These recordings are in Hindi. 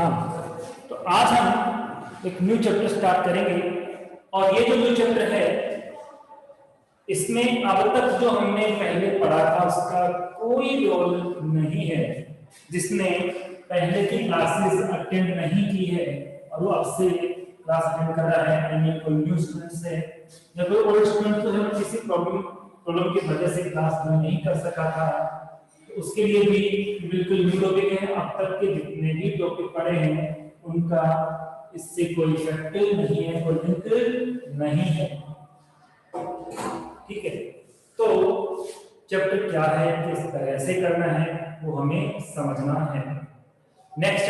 हाँ, तो आज हम एक न्यू चैप्टर स्टार्ट करेंगे और ये जो न्यू चैप्टर है इसमें अब तक जो हमने पहले पढ़ा था उसका कोई रोल नहीं है। जिसने पहले की क्लासेस अटेंड नहीं की है और वो अब से क्लास अटेंड कर रहा है, यानी कोई न्यू स्टूडेंट्स है या कोई ओल्ड स्टूडेंट तो है किसी प्रॉब्लम की वजह से क्लास नहीं कर सका था, तो उसके लिए भी बिल्कुल न्यू टॉपिक है। अब तक के जितने भी टॉपिक पढ़े हैं उनका इससे कोई इफेक्ट नहीं है, कोई लिंक नहीं है। ठीक है, तो चैप्टर क्या है, किस तरह से करना है वो हमें समझना है। नेक्स्ट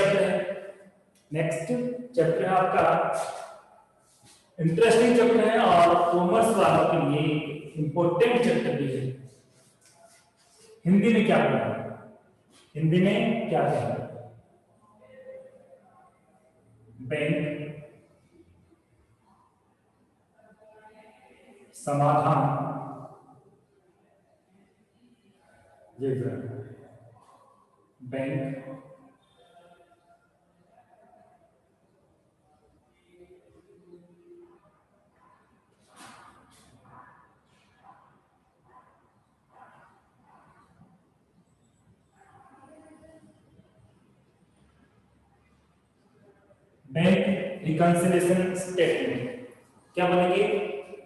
चैप्टर है आपका इंटरेस्टिंग चैप्टर है और कॉमर्स वालों के लिए इंपॉर्टेंट चैप्टर भी है। हिंदी में क्या पढ़ा, हिंदी में क्या है? बैंक, समाधान, बैंक, बैंक रिकंसिलिएशन स्टेटमेंट। क्या बनेंगे?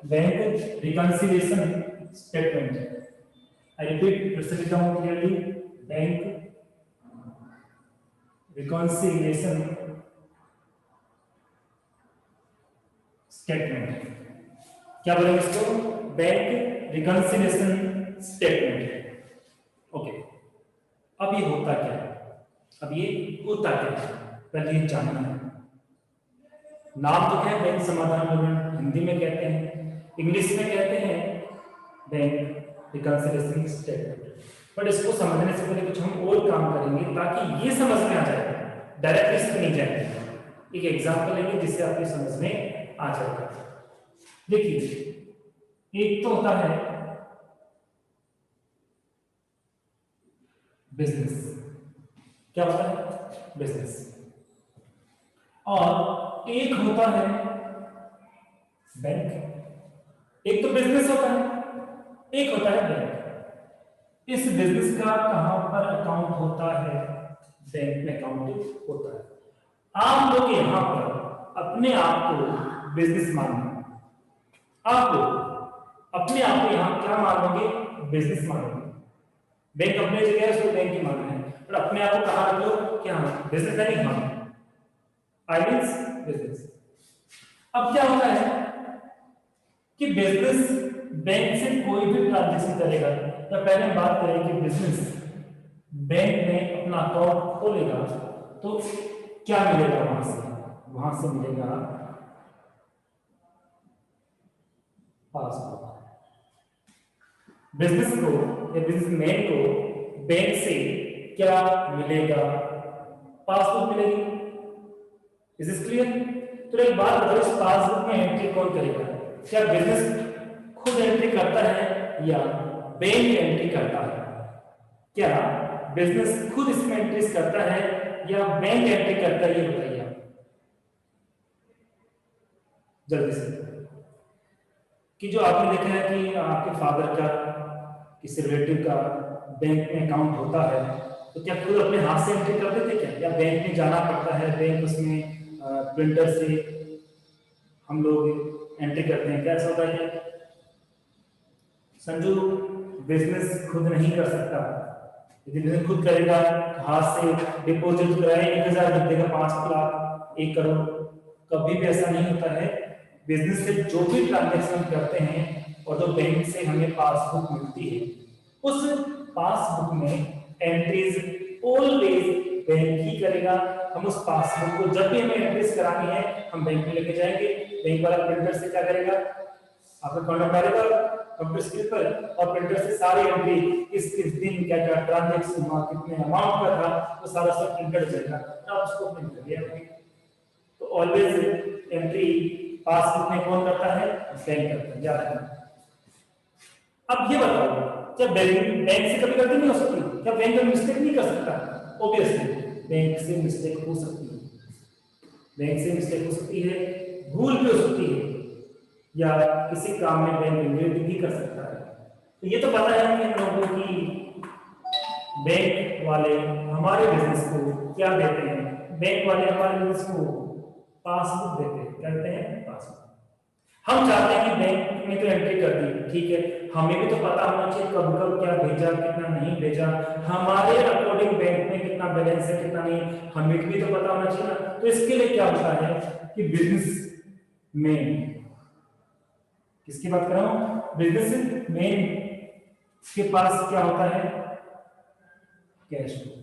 Bank reconciliation statement. I repeat, फिर से लिखता हूं क्लियरली, बैंक रिकंसिलिएशन स्टेटमेंट। क्या बोलेंगे इसको? Bank reconciliation statement. ओके, अब ये होता क्या है? पहले ये जानना है। नाम तो क्या है? बैंक समाधान विवरण, हिंदी में कहते हैं, इंग्लिश में कहते हैं बैंक रिकंसिलिएशन स्टेटमेंट। बट इसको समझने से पहले कुछ हम और काम करेंगे ताकि ये समझ में आ जाए, डायरेक्ट इस पे नहीं जाएंगे। एक एग्जांपल लेंगे जिससे आपकी समझ में आ जाएगा। देखिए, एक तो होता है बिजनेस। क्या होता है? बिजनेस। और एक होता है बैंक। एक तो बिजनेस होता है, एक होता है बैंक। इस बिजनेस का कहां पर अकाउंट होता है? बैंक में अकाउंट होता है। आप लोग यहां पर अपने आप को बिजनेस मानोगे, आप लोग अपने आप को यहां क्या मानोगे? बिजनेस मानोगे। बैंक अपने जगह है, उसको बैंक ही मानना है, पर अपने आप को कहां रख लो? क्या बिजनेस नहीं मानो, आई मींस बिजनेस। अब क्या होता है कि बिजनेस बैंक से कोई भी ट्रांजैक्शन करेगा, तो पहले हम बात करें कि बिजनेस बैंक में अपना अकाउंट खोलेगा तो क्या मिलेगा? वहां से मिलेगा पासबुक। बिजनेस को या बिजनेसमैन को बैंक से क्या मिलेगा? पासबुक मिलेगी। Is this clear? तो एक बात बताओ, इस पासबुक में एंट्री कौन करेगा? क्या बिजनेस खुद एंट्री करता है या बैंक एंट्री करता है? क्या बिजनेस खुद इसमें एंट्री करता है या बैंक एंट्री करता है? ये बताइए आप जल्दी से। कि जो आपने देखा है कि आपके फादर का, किसी रिलेटिव का बैंक में अकाउंट होता है, तो क्या खुद अपने हाथ से एंट्री करते थे क्या, या बैंक में जाना पड़ता है? बैंक उसमें प्रिंटर से हम लोग एंट्री करते हैं, क्या ऐसा होता है क्या? संजू बिजनेस खुद नहीं कर सकता। यदि बिजनेस खुद करेगा, हाथ से डिपॉजिट कराए 1000 देगा 5 लाख 1 करोड़, कभी भी ऐसा नहीं होता है। बिजनेस से जो भी ट्रांजैक्शन करते हैं और जो बैंक से हमें पासबुक मिलती है, उस पासबुक में एंट्रीज ऑलवेज बैंक ही करेगा। हम उस पासबुक को जब भी हमें एंट्रीज करानी है हम बैंक में लेके जाएंगे, बैंक वाला प्रिंटर से क्या करेगा? आपका अकाउंट डालेगा कंप्यूटर स्क्रीन पर और प्रिंटर से सारी एंट्री किस दिन क्या क्या ट्रांजैक्शन हुआ, कितने अमाउंट का था, वो सारा सब प्रिंटर जाएगा, आप उसको प्रिंट कर दिया। तो ऑलवेज एंट्री पासबुक में कौन करता है? बैंक करता है। याद रखना। अब ये बताओ, क्या बैंक से कभी गलती नहीं हो सकती? क्या बैंक कभी मिस्टेक नहीं कर सकता? ऑब्वियसली बैंक से मिस्टेक हो सकती है। बैंक से मिस्टेक हो सकती है, भूल भी हो सकती है, या किसी काम में बैंक इन्वेस्ट भी कर सकता है। तो ये तो पता है कि इन लोगों की बैंक वाले हमारे बिजनेस को क्या देते हैं, बैंक वाले हमारे बिजनेस को पासबुक देते हैं, कहते हैं पासबुक। हम चाहते हैं कि बैंक में तो एंट्री कर दी, ठीक है, हमें भी तो पता होना चाहिए कब कब क्या भेजा, कितना नहीं भेजा, हमारे अकॉर्डिंग बैंक में कितना बैलेंस है कितना नहीं, हमें भी तो पता होना चाहिए ना। तो इसके लिए क्या होता है कि बिजनेस में, किसकी बात कर रहा हूं, बिजनेस मैन के पास क्या होता है, कैश बुक।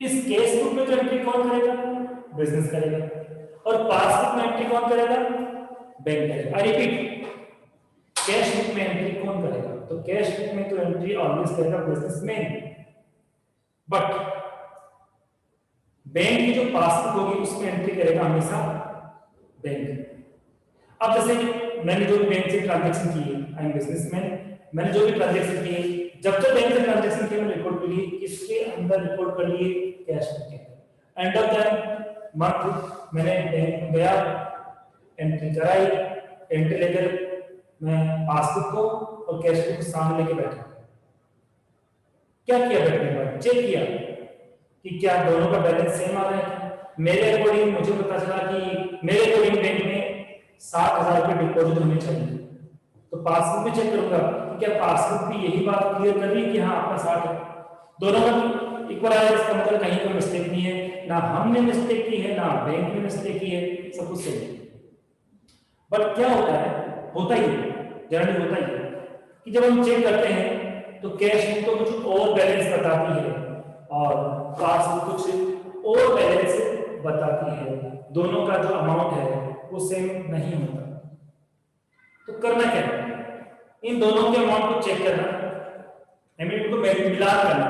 इस कैश बुक में जो एंट्री कौन करेगा, बिजनेस करेगा, और पासबुक में एंट्री कौन करेगा, बैंक करेगा। आई रिपीट, कैश बुक में एंट्री कौन करेगा, तो कैश बुक में तो एंट्री ऑलवेज करेगा बिजनेसमैन, बट बैंक की जो पासबुक होगी उसमें एंट्री करेगा हमेशा बैंक। अब जैसे मैंने जो भी बैंक से ट्रांजैक्शन की है, आई एम बिजनेसमैन, मैंने जो भी ट्रांजैक्शन की है, जब जब बैंक से ट्रांजैक्शन किए मैंने रिकॉर्ड कर लिए, किसके अंदर रिकॉर्ड कर लिए, कैश बुक के अंदर। एंड ऑफ द मंथ मैंने बैंक गया, एंट्री कराई, एंट्री लेकर मैं पासबुक को और कैश बुक को सामने लेके बैठा। क्या किया बैठने के बाद, चेक किया कि क्या दोनों का बैलेंस सेम आ रहा है। मेरे अकॉर्डिंग मुझे पता चला कि मेरे अकॉर्डिंग बैंक में 60,000 रुपये डिपॉजिट होने चाहिए, तो पासबुक में चेक करूंगा कि क्या पासबुक भी यही बात क्लियर कर रही है कि हाँ आपका 60 है, दोनों का इक्वल आया, इसका मतलब कहीं कोई मिस्टेक नहीं है, ना हमने मिस्टेक की है ना बैंक ने मिस्टेक की है, सब कुछ सही है। बट क्या होता है, होता ही है, जनरली होता ही है कि जब हम चेक करते हैं तो कैश बुक तो कुछ और बैलेंस बताती है और पासबुक कुछ और बैलेंस बताती है, दोनों का जो अमाउंट है वो सेम नहीं होता। तो करना क्या है, इन दोनों के अमाउंट को चेक करना, इनको मिलान करना,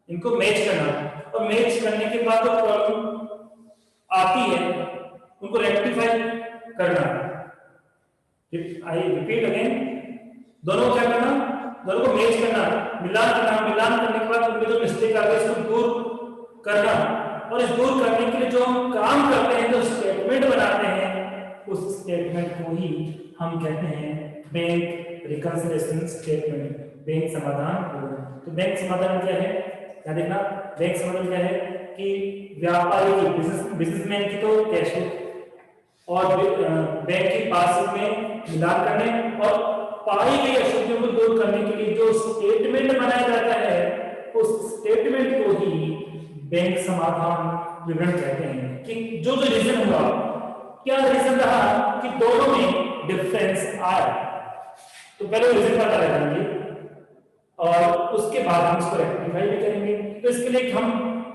इनको मैच करना, और मैच करने के बाद जो प्रॉब्लम आती है उनको रेक्टिफाई करना। आई रिपीट अगेन, दोनों क्या करना, दोनों को मैच करना, मिलान करना, मिलान करने के बाद उनमें जो मिस्टेक आ गई उसको दूर करना, और इस दूर करने के लिए जो हम काम करते हैं, जो स्टेटमेंट बनाते हैं, उस स्टेटमेंट को ही हम कहते हैं बैंक रिकंसिलिएशन स्टेटमेंट, बैंक समाधान। तो बैंक समाधान क्या है, क्या देखना, बैंक समाधान क्या है कि व्यापारी की, बिजनेसमैन की तो कैश बुक और बैंक की पासबुक में मिलान करने और पाई गई अशुद्धियों को दूर करने के लिए जो स्टेटमेंट बनाया जाता है, उस स्टेटमेंट को ही बैंक समाधान विवरण कहते हैं। कि जो जो रीजन हुआ, क्या रीजन रहा कि दोनों में डिफरेंस आया, तो पहले रीजन पता लगाएंगे और उसके बाद हम इसको रेक्टिफाई भी करेंगे। तो इसके लिए हम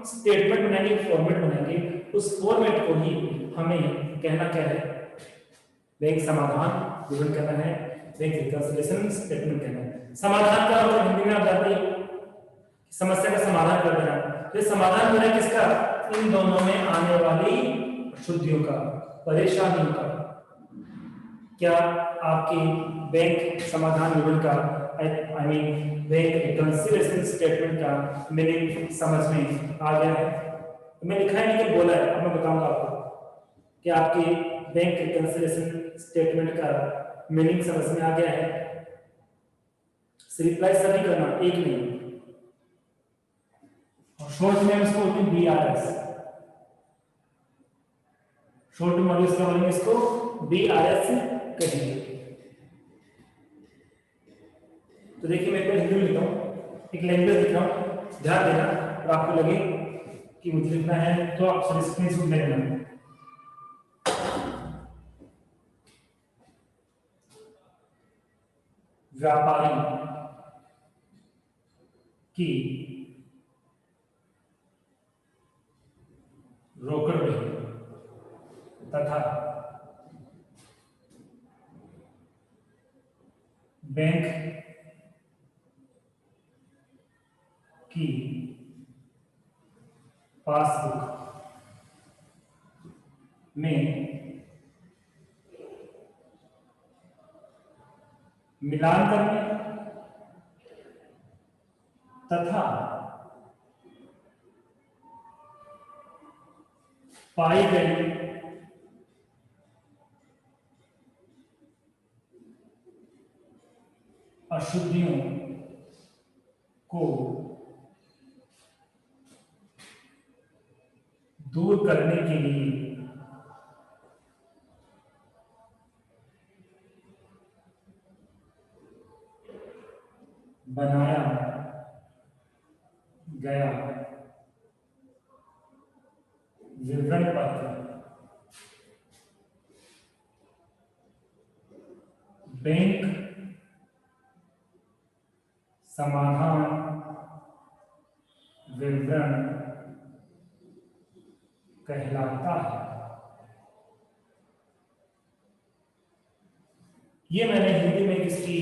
स्टेटमेंट बनाएंगे, फॉर्मेट बनाएंगे, उस फॉर्मेट को ही हमें कहना क्या है, बैंक समाधान विवरण कहना है, बैंक रिकंसिलिएशन स्टेटमेंट कहना है। समाधान का मतलब हिंदी में आप जानते हैं समस्या का समाधान कर देना। तो समाधान करें किसका, इन दोनों में आने वाली अशुद्धियों का, परेशानियों का। क्या आपके बैंक समाधान विवरण का, I mean bank reconciliation statement का मीनिंग समझ में आ गया है? मैं लिखा है लेकिन बोला है, अब मैं बताऊंगा आपको कि आपके बैंक रिकंसिलिएशन स्टेटमेंट का मीनिंग समझ में आ गया है। रिप्लाई सभी करना, एक नहीं, और शॉर्ट में इसको होती है BRS, शॉर्ट में इसका बोलेंगे इसको BRS कहेंगे। तो देखिए मैं एक हिंदी में लिखा हूं, एक लैंग्वेज लिख रहा हूं, ध्यान देना, और आपको लगे कि मुझे लिखना है तो आप स्क्रीनशॉट ले लेना। व्यापारी की रोकड़ रही तथा बैंक की पासबुक में मिलान करने तथा पाई गई अशुद्धियों को दूर करने के लिए बनाया गया विवरण पत्र बैंक समाधान विवरण कहलाता है। ये मैंने हिंदी में इसकी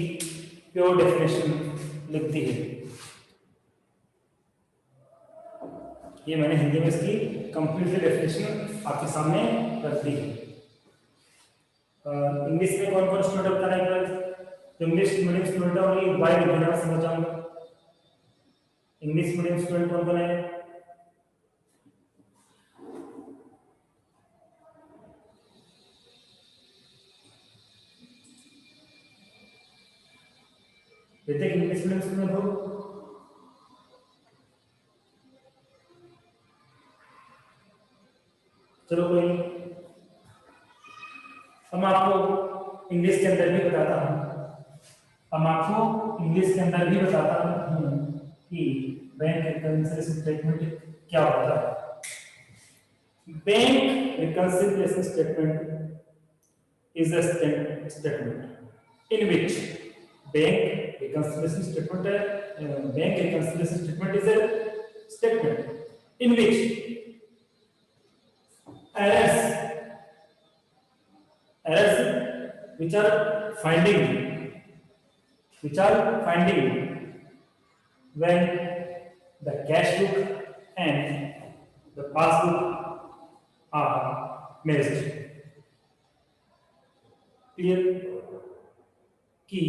प्योर डेफिनेशन लिख दी है। ये मैंने हिंदी में इसकी कंप्लीट डेफिनेशन आपके सामने रख दी है। इंग्लिश में कौन कौन स्टूडेंट बता रहे हैं? इंग्लिश मीडियम स्टूडेंट और वाइड बिना समझ जाऊंगा। इंग्लिश मीडियम स्टूडेंट कौन कौन है? इंग्लिश मीडियम स्टूडेंट हो? चलो कोई, हम आपको इंग्लिश के अंदर भी बताता हूं, कि बैंक रिकंसिलिएशन स्टेटमेंट क्या होता है। Bank reconciliation statement is a statement in which bank reconciliation statement is a statement in which errors which are finding when the cash book and the passbook are merged। Clear कि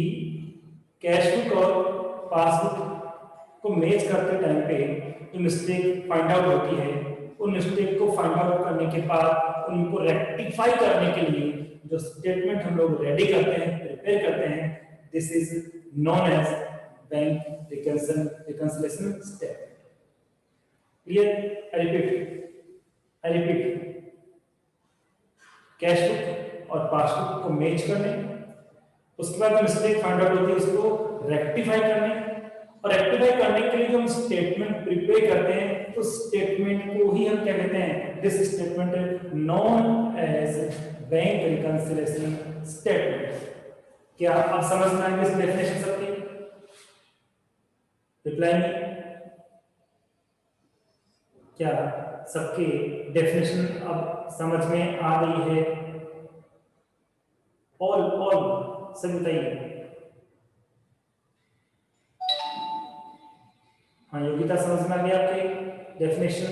कैश बुक और पासबुक को मैच करते टाइम पे जो मिस्टेक फाइंड आउट होती है, उन मिस्टेक को फाइंड आउट करने के बाद उनको रेक्टिफाई करने के लिए जो स्टेटमेंट हम लोग रेडी करते हैं, प्रिपेयर करते हैं, this is known as bank reconciliation statement. Clear? I repeat, cash book और पासबुक को मैच करने, उसके बाद मिस्टेक फाइंड आउट होती है उसको रेक्टिफाई करने, और रेक्टिफाई करने के लिए जो हम स्टेटमेंट प्रिपेयर करते हैं तो स्टेटमेंट को ही हम क्या कहते हैं? This statement known as bank reconciliation statement. क्या आप समझ में आएंगे इस डेफिनेशन सबकी? रिप्लाई में क्या सबके डेफिनेशन अब समझ में आ गई है? ऑल सब बताइए। हाँ, योग्यता समझ में आ गया आपके डेफिनेशन?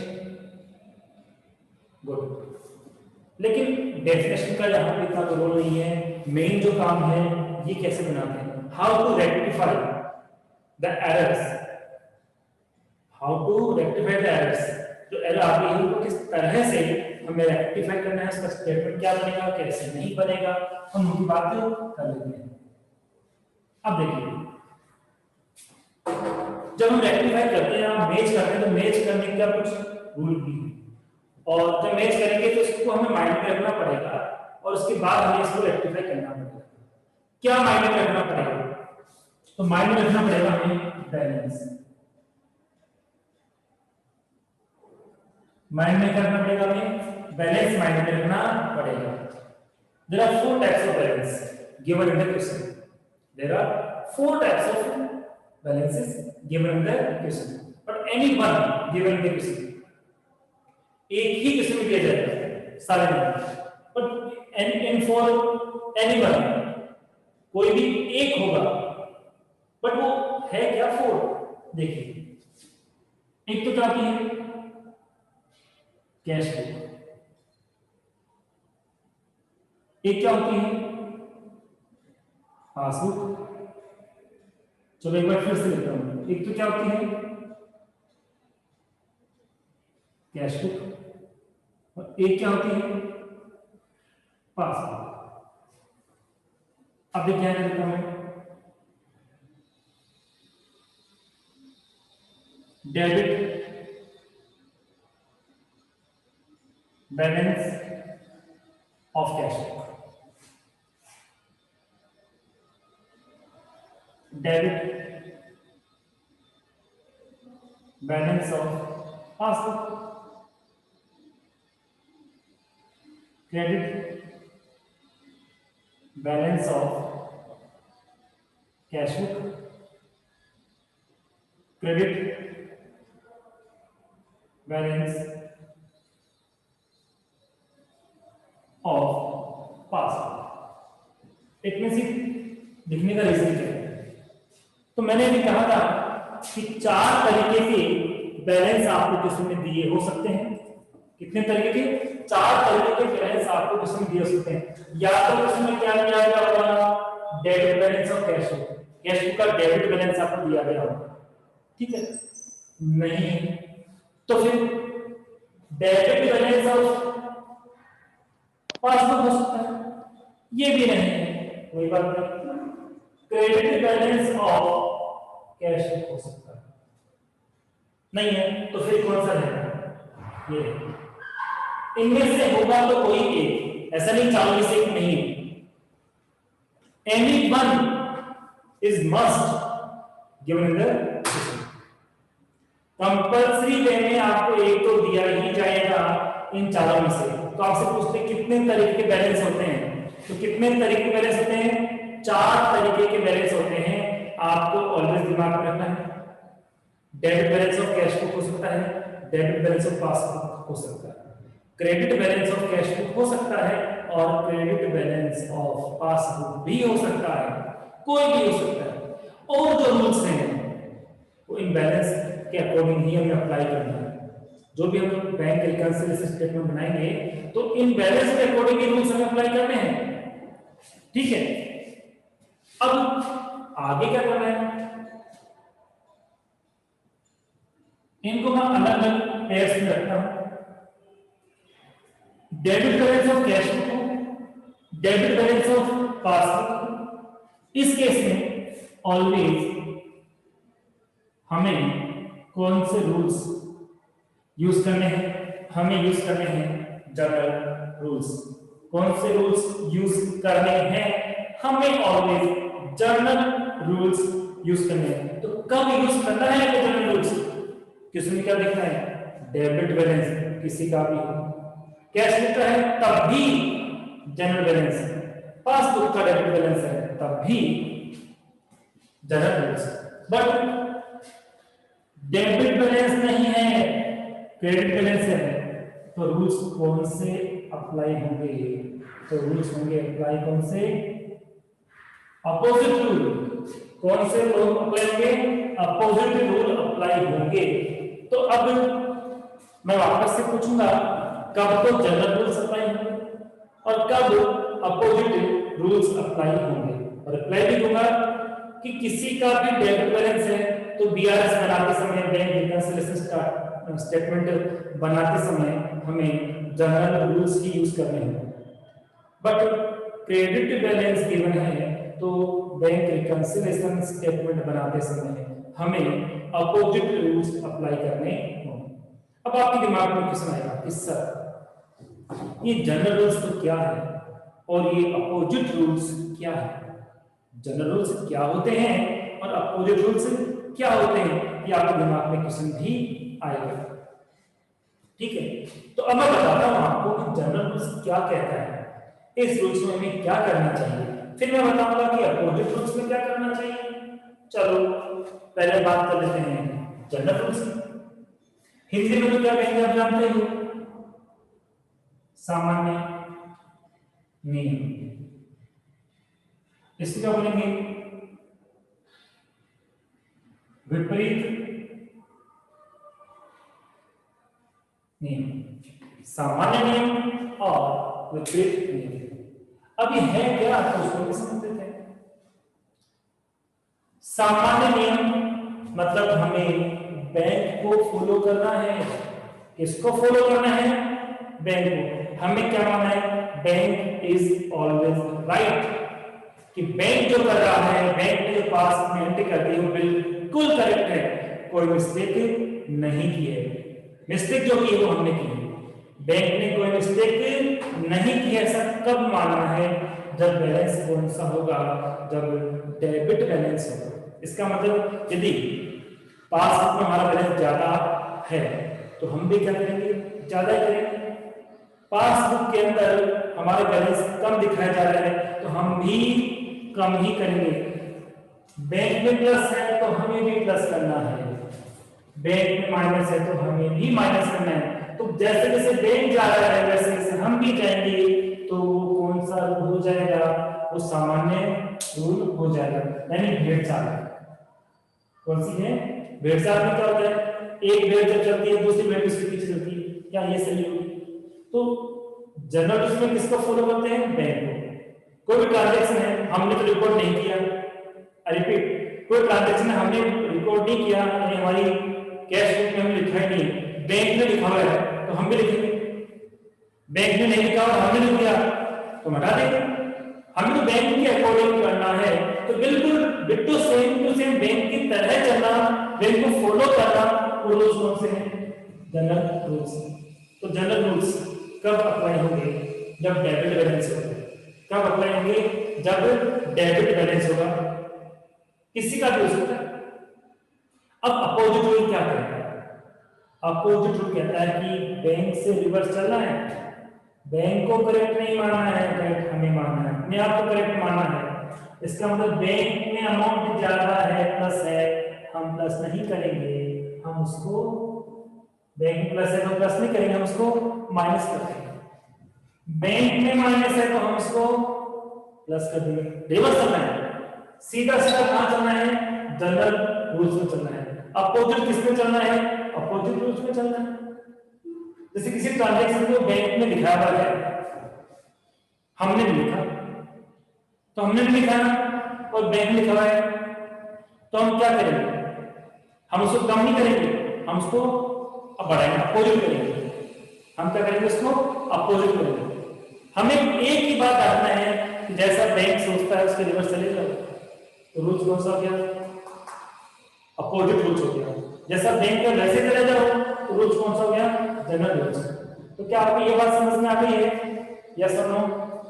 गुड। लेकिन डेफिनेशन का यहाँ पे इतना रोल नहीं है, मेन जो काम है ये कैसे बनाते हैं, how to rectify the errors, जो एरर आती है उनको किस तरह से हमें रेक्टिफाई करना है, उसका स्टेटमेंट क्या बनेगा, कैसे नहीं बनेगा, हम उनकी बात कर लेते हैं। अब देखिए, जब हम रेक्टिफाई करते हैं, हम मैच करते हैं, तो मैच करने का कुछ रूल भी है, और जब मैच करेंगे तो इसको हमें माइंड में रखना पड़ेगा, और उसके बाद हमें इसको रेक्टिफाई करना पड़ेगा। क्या माइंड में रखना पड़ेगा? तो माइंड में रखना पड़ेगा हमें बैलेंस, माइंड में करना पड़ेगा हमें बैलेंस, माइंड में रखना पड़ेगा। There are 4 types of balance given in the question, there are 4 types of balances given in the question, but any one given in the question, एक ही क्वेश्चन में दिया जाएगा सारे में, but in for anyone कोई भी एक होगा, बट वो है क्या? 4। देखिए, एक तो क्या होती है? Cash book. एक क्या होती है? पासबुक। चलो एक बार फिर से लिखता हूं, एक तो क्या होती है? कैश बुक, और एक क्या होती है? पासबुक। अब देखिए क्या लिखता हूं, debit balance of cash book, debit balance of passbook, credit balance of cash book, credit balance of passbook. इतने से लिखने का रीजन क्या है? तो मैंने भी कहा था कि 4 तरीके के बैलेंस आपको क्वेश्चन में दिए हो सकते हैं। कितने तरीके के? 4 तरीके के बैलेंस आपको क्वेश्चन में दिए हो सकते हैं। या तो क्वेश्चन में क्या दिया गया होगा, debit balance of cash book, cash book का डेबिट बैलेंस आपको दिया गया होगा, ठीक है? नहीं तो फिर डेबिट बैलेंस ऑफ पासबुक हो सकता है, ये भी नहीं है, वही बात नहीं। Credit balance of cash book हो सकता है, नहीं है तो फिर कौन सा है? ये। इनमें से होगा तो कोई एक, ऐसा नहीं 4 में से एक नहीं है। Any one is must given in the compulsory way में आपको एक तो दिया ही जाएगा इन 4 में से। तो आपसे पूछते हैं कितने तरीके के बैलेंस होते हैं, तो कितने तरीके के बैलेंस होते हैं? 4 तरीके के बैलेंस होते हैं, आपको ऑलवेज दिमाग में रखना है। Debit balance of cash book हो सकता है, डेबिट बैलेंस ऑफ पासबुक हो सकता है, credit balance of cash book हो सकता है, और क्रेडिट बैलेंस ऑफ पासबुक भी हो सकता है, कोई भी हो सकता है। और जो रूल्स हैं वो इन बैलेंस के अकॉर्डिंग ही हमें अप्लाई करना है। जो भी हम बैंक रिकंसिलिएशन स्टेटमेंट बनाएंगे तो इन बैलेंस के अकॉर्डिंग ही रूल्स हमें अप्लाई करने हैं, ठीक है? अब आगे क्या करना है, इनको मैं अलग अलग पेयर्स में रखता हूं। Debit balance of cash book, debit balance of passbook. इस केस में ऑलवेज हमें कौन से रूल्स यूज करने हैं? हमें यूज करने हैं जनरल रूल्स। कौन से रूल्स यूज करने हैं? हमें ऑलवेज जनरल रूल्स यूज करने हैं। तो कब यूज करना है जनरल रूल्स? किसमें क्या देखना है? डेबिट बैलेंस किसी का भी हो, कैश बुक का है तब भी जनरल बैलेंस, पासबुक का डेबिट बैलेंस है तब भी general balance. But debit balance नहीं है, क्रेडिट बैलेंस है, तो रूल्स कौन से अप्लाई होंगे? तो रूल्स होंगे अप्लाई कौन से? Opposite rule. कौन से रूल अप्लाई होंगे? अपोजिट रूल अप्लाई होंगे। तो अब मैं वापस से पूछूंगा, कब तो जनरल रूल्स अप्लाई होंगे और कब अपोजिट रूल्स अप्लाई होंगे? और अप्लाई भी होगा कि किसी का भी डेबिट बैलेंस है तो बीआरएस बनाते समय, बैंक रिकंसिलिएशन का स्टेटमेंट बनाते समय हमें जनरल रूल्स ही यूज करने हैं। बट क्रेडिट बैलेंस गिवन है तो बैंक रिकंसिलिएशन स्टेटमेंट बनाते समय हमें अपोजिट रूल्स अप्लाई करने होंगे। अब आपके दिमाग में क्वेश्चन आएगा कि सर ये जनरल रूल्स तो क्या है और ये अपोजिट रूल्स क्या है? जनरल रूल्स क्या होते हैं और अपोजिट रूल्स क्या होते हैं, ये आपके दिमाग में क्वेश्चन भी आएगा, ठीक है? तो अब मैं बताता हूं आपको कि जनरल रूल्स क्या कहता है, इस रूल्स में हमें क्या करना चाहिए, फिर मैं बताऊंगा कि अपोजिट रूल्स में क्या करना चाहिए। चलो पहले बात कर लेते हैं जनरल रूल्स। हिंदी में तो क्या कहेंगे आप जानते हो? सामान्य नियम। इसको क्या बोलेंगे? विपरीत नियम। सामान्य नियम और विपरीत नियम। अब ये है क्या, तो उसको भी समझ लेते हैं। सामान्य नियम मतलब हमें बैंक को फॉलो करना है। किसको फॉलो करना है? बैंक को। हमें क्या मानना है, बैंक इज ऑलवेज राइट, कि बैंक जो कर रहा है, बैंक ने जो पास में एंट्री कर दी वो बिल्कुल करेक्ट है, कोई मिस्टेक नहीं की है। मिस्टेक जो की है वो हमने की है, बैंक ने कोई मिस्टेक नहीं की है। ऐसा कब मानना है, जब बैलेंस कौन सा होगा, जब डेबिट बैलेंस होगा। इसका मतलब यदि पासबुक में हमारा बैलेंस ज्यादा है तो हम भी क्या करेंगे, ज्यादा ही करेंगे। पासबुक के अंदर हमारे बैलेंस कम दिखाया जा रहा है तो हम भी कम ही करेंगे। बैंक में प्लस है तो हमें भी प्लस करना है, बैंक में माइनस है तो हमें भी माइनस करना है। तो जैसे जैसे बैंक जा रहा है वैसे वैसे हम भी जाएंगे, तो वो कौन सा रूल हो जाएगा, वो सामान्य रूल हो जाएगा, यानी भेड़चाल। कौन सी है, भेड़चाल में क्या होता है, एक भेड़ जब चलती है दूसरी भेड़ उसके पीछे चलती है, क्या ये सही होगी। तो जनरल रूल्स में किसको फॉलो करते हैं, बैंक को। कोई भी ट्रांजैक्शन है हमने तो रिकॉर्ड नहीं किया, रिपीट, कोई ट्रांजैक्शन हमने रिकॉर्ड नहीं किया, हमारी कैश बुक में हमने लिखा ही नहीं, बैंक में लिखा हुआ है तो हम भी लिखेंगे। बैंक में नहीं लिखा और हमने लिख दिया तो हटा देंगे। हमें तो बैंक के अकॉर्डिंग करना है, तो बिल्कुल बिट्टू सेम टू सेम बैंक की तरह चलना, बैंक को फॉलो करना, वो रूल्स कौन से हैं, जनरल रूल्स। तो जनरल रूल्स कब अप्लाई होंगे, जब डेबिट बैलेंस होगा। कब अप्लाई होंगे, जब डेबिट बैलेंस होगा, किसी का भी हो सकता है। अब अपोजिट रूल क्या कहता है, अपोजिट रूल कहता है कि बैंक से रिवर्स चलना है, बैंक को करेक्ट नहीं मानना है, करेक्ट हमें मानना है, अपने आप को करेक्ट मानना है। इसका मतलब बैंक में अमाउंट ज्यादा है, प्लस है, हम प्लस नहीं करेंगे, हम उसको, बैंक में प्लस है तो प्लस नहीं करेंगे, हम उसको माइनस कर देंगे। बैंक में माइनस है तो हम उसको प्लस कर देंगे। रिवर्स चलना है, सीधा सीधा कहां चलना है, जनरल रूल्स में चलना है। अपोजिट किस में चलना है, अपोजिट रूल्स में चलना है। जैसे किसी ट्रांजैक्शन को बैंक में लिखा हुआ है, हमने भी लिखा, तो हमने भी लिखा और बैंक में लिखा हुआ है, तो हम क्या करेंगे, हम उसको कम नहीं करेंगे, हम उसको बढ़ाएंगे, अपोजिट करेंगे। हम क्या करेंगे, उसको अपोजिट करेंगे। हमें एक ही बात रखना है कि जैसा बैंक सोचता है उसके रिवर्स चले जाओ, तो रूल्स कौन सा हो गया, अपोजिट रूल्स हो गया। जैसा बैंक में वैसे चले जाओ तो रूल्स कौन सा हो गया, जनरल रूल्स। तो क्या आपको ये बात समझ में आ गई है, यस और नो,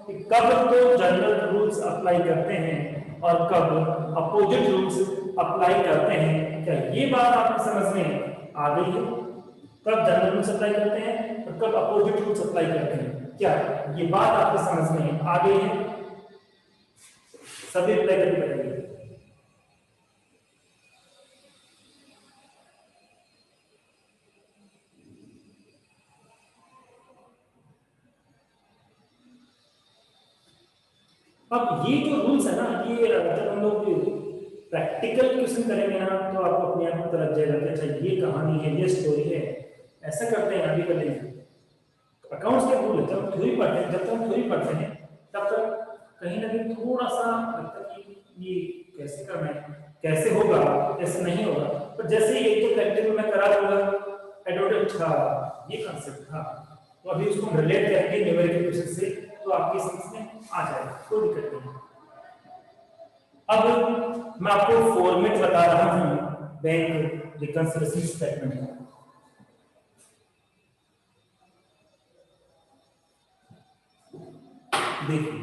कि कब तो जनरल रूल्स अप्लाई करते हैं और कब अपोजिट रूल्स अप्लाई करते हैं। क्या ये बात आपको समझ में आ गई है, कब जनरल रूल्स अप्लाई करते हैं और कब अपोजिट रूल्स अप्लाई करते हैं, क्या ये बात आपको समझ में आ गई है। सभी अप्लाई करेंगे। अब ये जो रूल्स है ना, ये जब हम लोग प्रैक्टिकल क्वेश्चन करेंगे ना, तो आपको अपने आप पता लग जाएगा कि अच्छा ये कहानी है, ये स्टोरी है, ऐसा करते हैं, अभी कर लेंगे। अकाउंट्स के रूल है, जब थ्योरी पढ़ते हैं, जब तक हम थ्योरी पढ़ते हैं तब तक कहीं ना कहीं थोड़ा सा लगता है कि ये कैसे करना है, कैसे होगा, कैसे नहीं होगा। पर जैसे ही एक तो प्रैक्टिकल में करा दूंगा, एडोटेड था, ये कांसेप्ट था, तो अभी उसको रिलेट करेंगे न्यूमेरिकल क्वेश्चन से, तो आपकी समझ में आ जाएगा, कोई दिक्कत नहीं। अब मैं आपको फॉर्मेट बता रहा हूं बैंक रिकंसिलिएशन स्टेटमेंट का। देखिए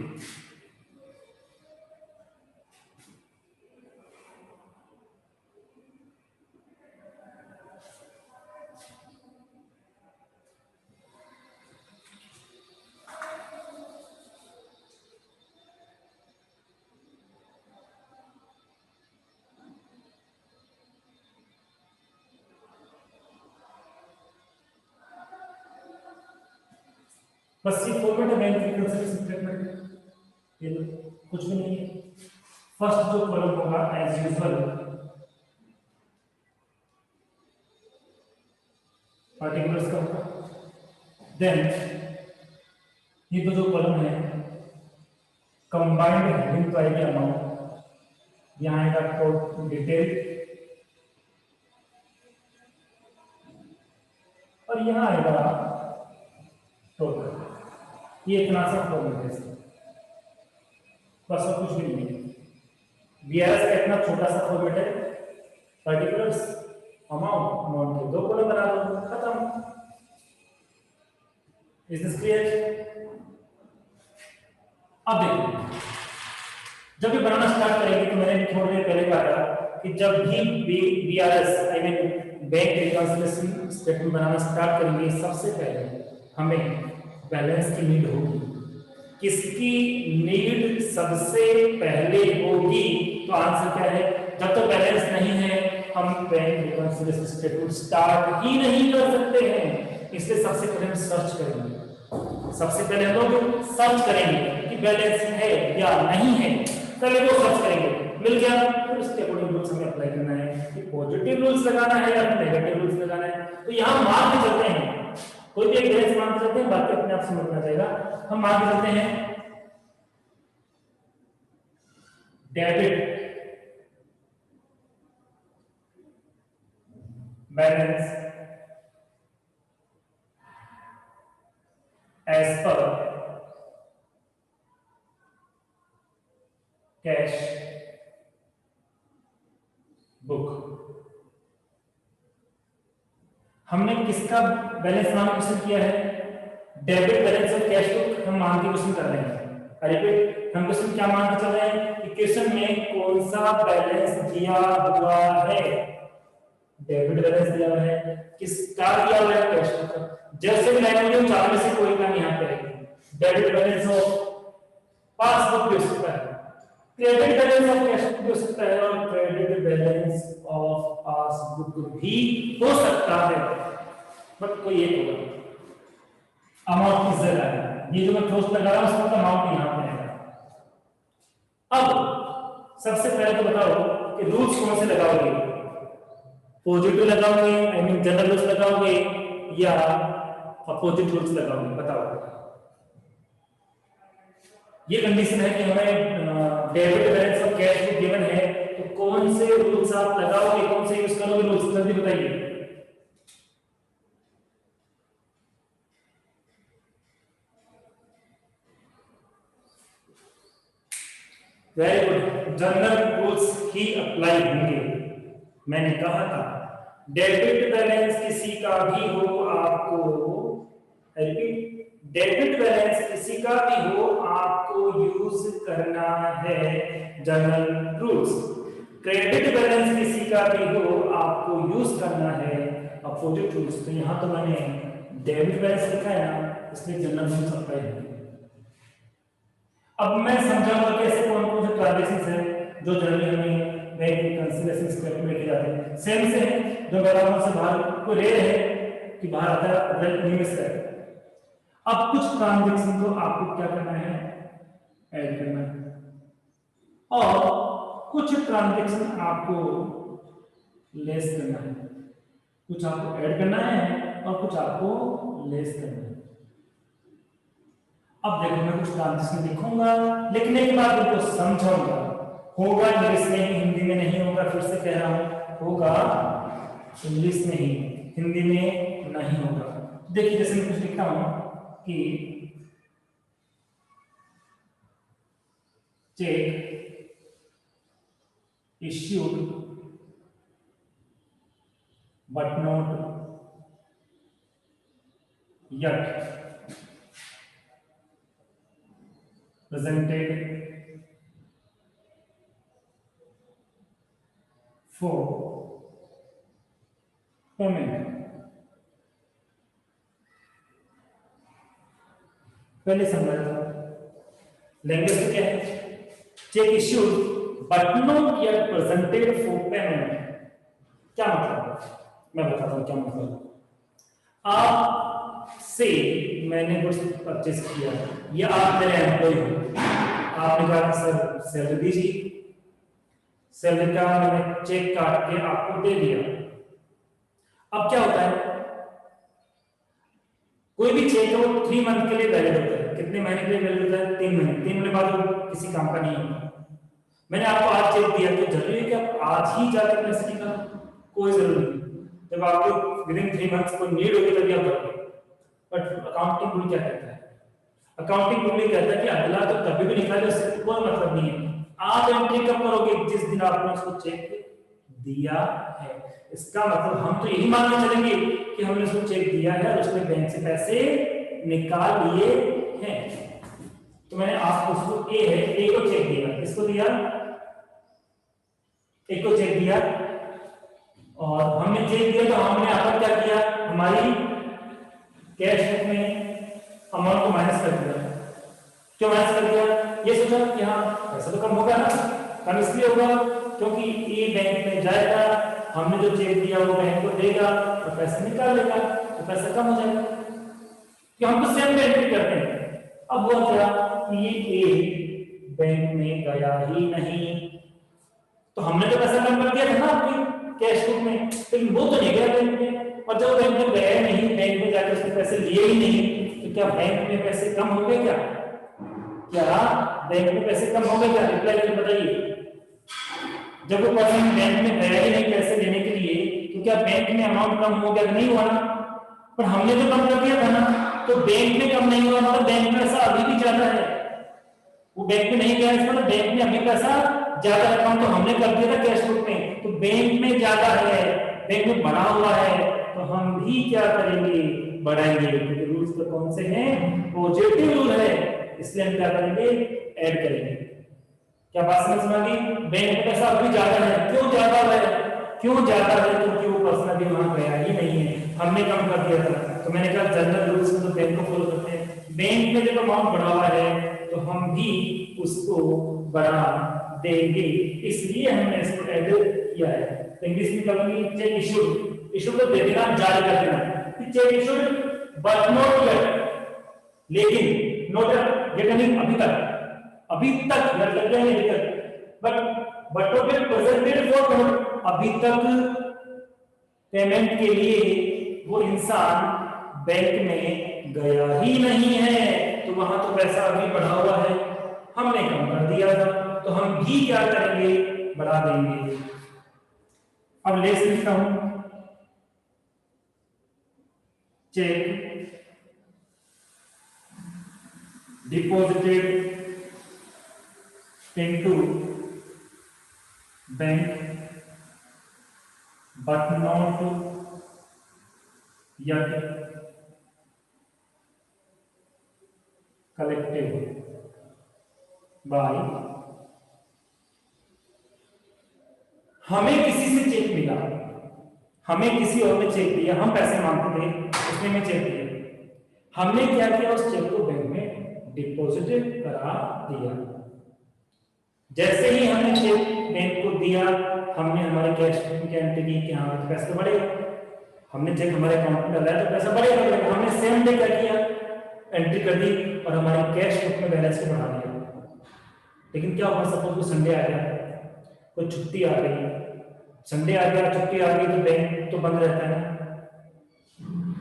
बस ये फॉर्मेट है बैंक रिकंसिलिएशन स्टेटमेंट, ये कुछ भी नहीं है। फर्स्ट जो कॉलम होगा एज यूजुअल पार्टिकुलर्स का होगा, देन ये तो जो कॉलम है कंबाइंड हेडिंग तो आएगी अमाउंट, यहाँ आएगा तो डिटेल, और यहाँ आएगा टोटल। ये इतना सा फॉर्मेट है इसका, बस और कुछ भी नहीं है। वीआरएस का इतना छोटा सा फॉर्मेट है, पर्टिकुलर्स अमाउंट, अमाउंट के 2 कॉलम बना दो, खत्म। Is this clear? अब देखो, जब ये बनाना स्टार्ट करेंगे तो मैंने थोड़ी देर पहले कहा था कि जब भी BRS I mean bank reconciliation statement banana start करेंगे, सबसे पहले हमें बैलेंस की नीड होगी। किसकी नीड सबसे पहले होगी? तो आंसर क्या है? जब तक बैलेंस नहीं है हम बैंक रिकंसिलिएशन स्टेटमेंट स्टार्ट ही नहीं कर सकते हैं। इसलिए सबसे पहले हम सर्च करेंगे, सबसे पहले हम लोग सर्च करेंगे कि बैलेंस है या नहीं है। पहले वो सर्च करेंगे, मिल गया फिर उसके अकॉर्डिंग रूल्स हमें अप्लाई करना है कि पॉजिटिव रूल्स लगाना है या नेगेटिव रूल्स लगाना है। तो यहां मान के चलते हैं, कोई भी एक बैलेंस मान के चलते हैं, बाकी अपने आप समझना जाएगा। हम मान के चलते हैं debit balance as per cash book. हमने किसका बैलेंस मान के क्वेश्चन किया है? Debit balance of cash book हम मान के क्वेश्चन कर रहे हैं। रिपीट, हम क्वेश्चन क्या मान के चल रहे हैं कि क्वेश्चन में कौन सा बैलेंस दिया हुआ है? डेबिट बैलेंस दिया हुआ है। किसका दिया हुआ है? कैश बुक का। जैसे भी लाइन में चार में से कोई काम यहां पे आएगी। डेबिट बैलेंस ऑफ पासबुक भी हो सकता है, credit balance of cash book भी हो सकता है, और क्रेडिट बैलेंस ऑफ पासबुक भी हो सकता है, बट कोई एक होगा। अमाउंट किस जगह है? ये जो मैं क्लोज लगा रहा हूं उसका अमाउंट यहां पे है। अब सबसे पहले तो बताओ कि रूल्स कौन से लगाओगे? पॉजिटिव लगाओगे, आई मीन जनरल रूल्स लगाओगे, या अपोजिट रूल्स लगाओगे? बताओ। ये कंडीशन है कि हमें debit balance of cash book given है, तो कौन से रूल्स आप लगाओगे, कौन से यूज करोगे रूल्स? जल्दी बताइए। वेरी गुड, जनरल रूल्स ही अप्लाई होंगे। मैंने कहा था डेबिट बैलेंस किसी का भी हो, आपको रिपीट, डेबिट बैलेंस किसी का भी हो, आपको यूज करना है जनरल रूल्स। क्रेडिट बैलेंस किसी का भी हो, आपको यूज करना है अपोजिट रूल्स। तो यहां तो मैंने डेबिट बैलेंस लिखा है ना, इसलिए जनरल रूल्स अप्लाई होंगे। अब मैं समझाऊंगा कि ऐसे कौन कौन से ट्रांजैक्शंस हैं जो जनरली हमें बैंक रिकंसिलिएशन स्टेटमेंट में लिखे जाते हैं। सेम से हैं जो बैलेंस से बाहर को ले रहे हैं कि बाहर आता है वेल्थ इन्वेस्ट करें। अब कुछ ट्रांजैक्शन को आपको क्या करना है? ऐड करना है, और कुछ ट्रांजैक्शन आपको लेस करना है। कुछ आपको ऐड करना है और कुछ आपको लेस करना है। अब देखो, मैं कुछ ट्रांजैक्शन लिखूंगा, लिखने के बाद उनको समझाऊंगा। होगा इंग्लिश में ही, हिंदी में नहीं होगा। फिर से कह रहा हूं, होगा इंग्लिश में ही, हिंदी में नहीं होगा। देखिए, जैसे मैं कुछ लिखता हूं कि check issued but not yet presented for payment। पहले समझा लैंग्वेज तो क्या है? Check issued but not yet presented for payment. क्या मतलब? मैं बताता हूं क्या मतलब। आप से मैंने कुछ परचेज किया, या आप मेरे एम्प्लॉय हो, आपने कहा सर सैलरी दीजिए, सैलरी का मैंने चेक काट के आपको दे दिया। अब क्या होता है, कोई भी चेक है वो 3 मंथ के लिए वैलिड होता है। कितने महीने के लिए वैलिड होता है? 3 महीने। 3 महीने बाद वो किसी काम का नहीं होता। मैंने आपको आज चेक दिया, तो जरूरी है कि आप आज ही जाकर पैसे निकालो? कोई जरूरी नहीं। जब आपको विदिन 3 मंथ्स को नीड होगी तभी आप करोगे। बट अकाउंटिंग रूल क्या कहता है? अकाउंटिंग रूल कहता है कि अगला तो कभी भी निकाले, उससे कोई मतलब नहीं है। आप एंट्री कब करोगे? जिस दिन आपने उसको चेक दिया है। इसका मतलब हम तो यही मान के चलेंगे कि हमने उसको चेक दिया है और उसने बैंक से पैसे निकाल लिए हैं। तो मैंने आपको उसको ए है, ए को चेक दिया, किसको दिया? ए को चेक दिया, और हमने चेक दिया तो हमने यहाँ पर क्या किया? हमारी कैश बुक में अमाउंट को माइनस कर दिया। क्यों माइनस कर दिया? ये सोचा कि हाँ पैसा तो कम होगा ना। कम इसलिए होगा क्योंकि ए बैंक में जाएगा, हमने जो चेक दिया वो बैंक को देगा और पैसा निकाल लेगा, तो पैसा कम हो जाएगा। कि हम तो सेम एंट्री करते हैं। अब हुआ क्या कि ये ए बैंक में गया ही नहीं, तो हमने तो पैसा कम कर दिया था ना अपनी कैश बुक में, लेकिन वो तो नहीं गया बैंक में। और जब बैंक में गया नहीं, बैंक में जाकर उसने पैसे लिए ही नहीं, तो क्या बैंक में पैसे कम हो गए? क्या बैंक में पैसे कम हो गए? क्या रिप्लाई करके बताइए। जब वो पर्सन बैंक में गया ही नहीं पैसे लेने के लिए, तो क्या बैंक में अमाउंट कम हो गया? नहीं हुआ ना। पर हमने तो कम कर दिया था ना, तो बैंक में कम नहीं हुआ, मतलब बैंक में पैसा अभी भी ज्यादा है। वो बैंक में नहीं गया, इसका मतलब बैंक में अभी पैसा ज्यादा रखा, तो हमने कर दिया था कैश बुक में, तो बैंक में ज्यादा है, बैंक में बढ़ा हुआ है, तो हम भी क्या करेंगे? बढ़ाएंगे। क्योंकि रूल्स तो कौन से हैं? पॉजिटिव रूल है, इसलिए हम क्या करेंगे? ऐड करेंगे। क्या बात समझ में आ गई? बैंक में पैसा अभी ज्यादा है। क्यों ज्यादा है? क्यों ज्यादा है? क्योंकि वो पर्सन अभी वहां गया ही नहीं है, हमने कम कर दिया था। तो मैंने कहा जनरल रूल्स में तो बैंक को फॉलो करते हैं। बैंक में जब अमाउंट बढ़ा हुआ है तो हम भी उसको बढ़ा देंगे, इसलिए हमने इसको ऐड किया है। तो इंग्लिश में करूंगी चेक इशूड। इशूड तो दे देना, जारी कर देना। Check issued but not yet, लेकिन नॉट येट यानी अभी तक, अभी तक लग जाएंगे अभी तक, but not yet presented for payment, अभी तक पेमेंट के लिए वो इंसान बैंक में गया ही नहीं है, तो वहां तो पैसा अभी बढ़ा हुआ है, हमने कम कर दिया था, तो हम भी क्या करेंगे? बढ़ा देंगे। अब लेस लिखता हूं, check deposited into bank but not yet collected by, हमें किसी से चेक मिला, हमें किसी और ने चेक दिया, हम पैसे मांगते थे, उसने हमें चेक दिया, हमने क्या किया? उस चेक को बैंक में डिपॉजिट करा दिया। जैसे ही हमने चेक बैंक को दिया, हमने हमारे कैश बुक में एंट्री की कि हाँ पैसे बढ़ेगा, हमने चेक हमारे अकाउंट में डाला है तो पैसा बढ़ेगा, हमने सेम डे क्या किया? एंट्री कर दी और हमारे कैश बुक में बैलेंस को बढ़ा दिया। लेकिन क्या हुआ? सपोज को संडे आ गया, कोई छुट्टी आ गई, संडे आ गया, छुट्टी आ गई, तो बैंक तो बंद रहता है ना।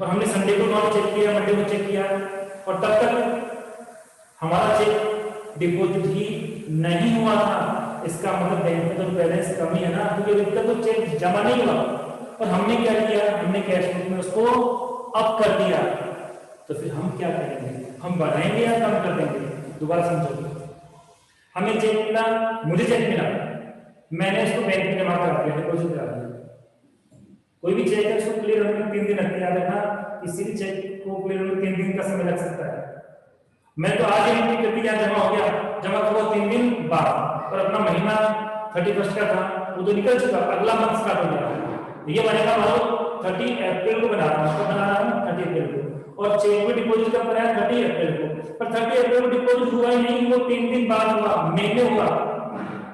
और हमने संडे को नॉट चेक किया, मंडे को चेक किया, और तब तक हमारा चेक डिपॉजिट ही नहीं हुआ था। इसका मतलब बैंक में तो बैलेंस कम ही है ना, क्योंकि अभी तक तो चेक जमा नहीं हुआ। और हमने क्या किया? हमने कैश बुक में उसको अप कर दिया। तो फिर हम क्या करेंगे? हम बढ़ाएंगे या कम कर देंगे? दोबारा समझो। हमें चेक मिला, मुझे चेक मिला, मैंने उसको बैंक में जमा करा दिया, डिपॉजिट करा दिया। कोई भी चेक है उसको क्लियर होने में 3 दिन लगते हैं, याद रखना, किसी भी चेक को क्लियर होने में 3 दिन का समय लग सकता है। मैं तो आज एंट्री कर दी, यहाँ जमा हो गया, जमा हुआ 3 दिन बाद, और अपना महीना 31 का था, वो तो निकल चुका, अगला मंथ स्टार्ट हो गया। ये बनेगा मानो 30 अप्रैल को बना रहा हूँ, कब बना रहा हूँ? 30 अप्रैल को। और चेक में डिपॉजिट कब कराया? 30 अप्रैल को। पर 30 अप्रैल को डिपॉजिट हुआ ही नहीं, वो 3 दिन बाद हुआ, मई में हुआ,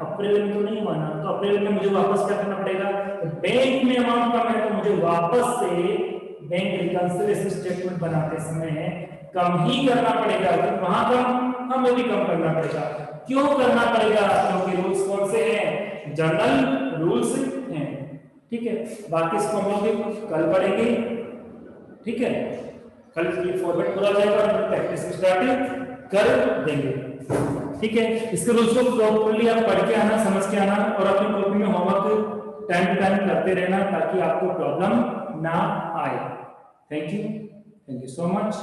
अप्रैल में तो नहीं हुआ ना। तो अप्रैल में मुझे वापस क्या करना पड़ेगा? बैंक में अमाउंट कम है तो मुझे वापस से बैंक रिकंसिलिएशन स्टेटमेंट बनाते समय कम ही करना पड़ेगा। तो वहां कम, हमें भी कम करना पड़ेगा। क्यों करना पड़ेगा? क्योंकि रूल्स कौन से हैं? जनरल रूल्स हैं। ठीक है, बाकी इसको हम लोग कल पढ़ेंगे। ठीक है, कल ये फॉर्मेट पूरा जाएगा और प्रैक्टिस स्टार्ट कर देंगे। ठीक है, इसके रूल्स को प्रॉपर्ली आप पढ़ के आना, समझ के आना, और अपनी कॉपी में होमवर्क टाइम टू टाइम करते रहना ताकि आपको प्रॉब्लम ना आए। Thank you so much.